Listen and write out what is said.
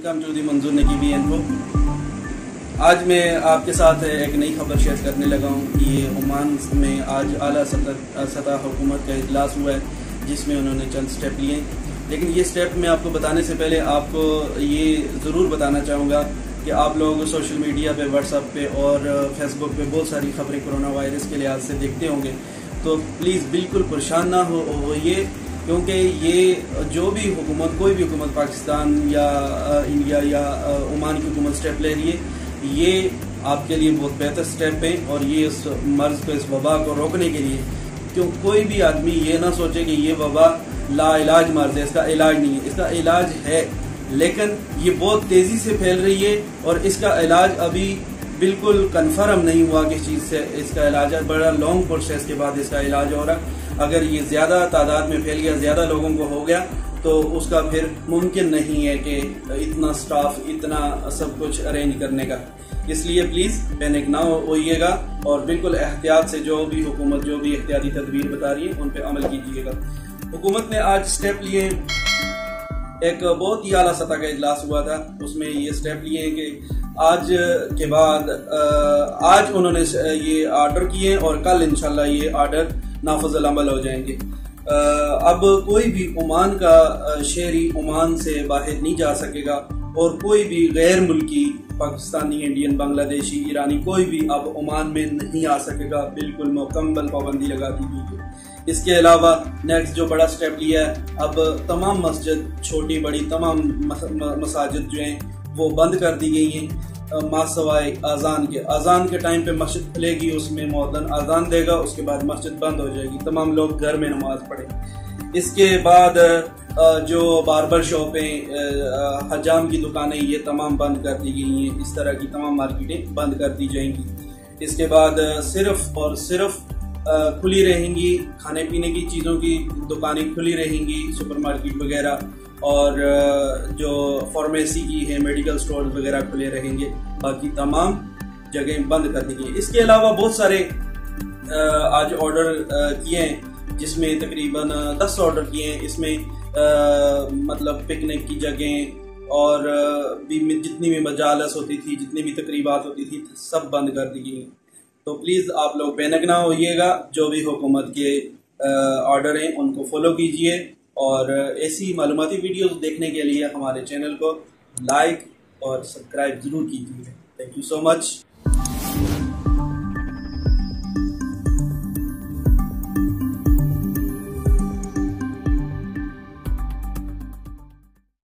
Welcome to the मंजूर नकीबी info. आज मैं आपके साथ एक नई खबर शेयर करने लगा हूँ कि ये ओमान में आज आला सतह हुकूमत का इजलास हुआ है जिसमें उन्होंने चंद स्टेप लिए। लेकिन ये स्टेप मैं आपको बताने से पहले आपको ये ज़रूर बताना चाहूँगा कि आप लोग सोशल मीडिया पे, व्हाट्सएप पे और फेसबुक पे बहुत सारी खबरें कोरोना वायरस के लिहाज से देखते होंगे, तो प्लीज़ बिल्कुल परेशान ना होइए, क्योंकि ये जो भी हुकूमत, कोई भी हुकूमत पाकिस्तान या इंडिया या ओमान की हुकूमत स्टेप ले रही है, ये आपके लिए बहुत बेहतर स्टेप है। और ये इस मर्ज़ को, इस वबा को रोकने के लिए, क्यों कोई भी आदमी ये ना सोचे कि ये वबा लाइलाज मर्ज़ है, इसका इलाज नहीं है। इसका इलाज है, लेकिन ये बहुत तेज़ी से फैल रही है और इसका इलाज अभी बिल्कुल कन्फर्म नहीं हुआ किस चीज़ से इसका इलाज है। बड़ा लॉन्ग प्रोसेस के बाद इसका इलाज हो रहा। अगर ये ज़्यादा तादाद में फैल गया, ज़्यादा लोगों को हो गया, तो उसका फिर मुमकिन नहीं है कि इतना स्टाफ, इतना सब कुछ अरेंज करने का। इसलिए प्लीज़ पैनिक ना होइएगा और बिल्कुल एहतियात से जो भी हुकूमत जो भी एहतियाती तदबीर बता रही है उन पर अमल कीजिएगा। हुकूमत ने आज स्टेप लिए, एक बहुत ही आला सतह का इजलास हुआ था, उसमें ये स्टेप लिए हैं कि आज के बाद आज उन्होंने ये ऑर्डर किए और कल इंशाल्लाह ये ऑर्डर नाफिज़ अमल हो जाएंगे। अब कोई भी ओमान का शहरी ओमान से बाहर नहीं जा सकेगा और कोई भी गैर मुल्की, पाकिस्तानी, इंडियन, बांग्लादेशी, ईरानी, कोई भी अब ओमान में नहीं आ सकेगा। बिल्कुल मुकम्मल पाबंदी लगा दी गई है। इसके अलावा नेक्स्ट जो बड़ा स्टेप लिया है, अब तमाम मस्जिद, छोटी बड़ी तमाम मसाजिद जो हैं वो बंद कर दी गई हैं, मासवाए अजान के टाइम पे मस्जिद खुलेगी, उसमें मुअज्जिन अजान देगा, उसके बाद मस्जिद बंद हो जाएगी, तमाम लोग घर में नमाज पढ़ेंगे। इसके बाद जो बार्बर शॉपें, हजाम की दुकानें, ये तमाम बंद कर दी गई हैं। इस तरह की तमाम मार्केटें बंद कर दी जाएंगी। इसके बाद सिर्फ और सिर्फ खुली रहेंगी खाने पीने की चीज़ों की दुकानें खुली रहेंगी, सुपरमार्केट वगैरह, और जो फार्मेसी की है, मेडिकल स्टोर वगैरह खुले रहेंगे। बाकी तमाम जगह बंद कर दी गई। इसके अलावा बहुत सारे आज ऑर्डर किए हैं, जिसमें तकरीबन 10 ऑर्डर किए हैं। इसमें मतलब पिकनिक की जगह और भी जितनी भी मजालस होती थी, जितनी भी तकरीबात होती थी, सब बंद कर दी गई। तो प्लीज़ आप लोग पैनिक ना होइएगा, जो भी हुकूमत के ऑर्डर हैं उनको फॉलो कीजिए और ऐसी मालूमाती वीडियोस देखने के लिए हमारे चैनल को लाइक और सब्सक्राइब ज़रूर कीजिए। Thank you so much.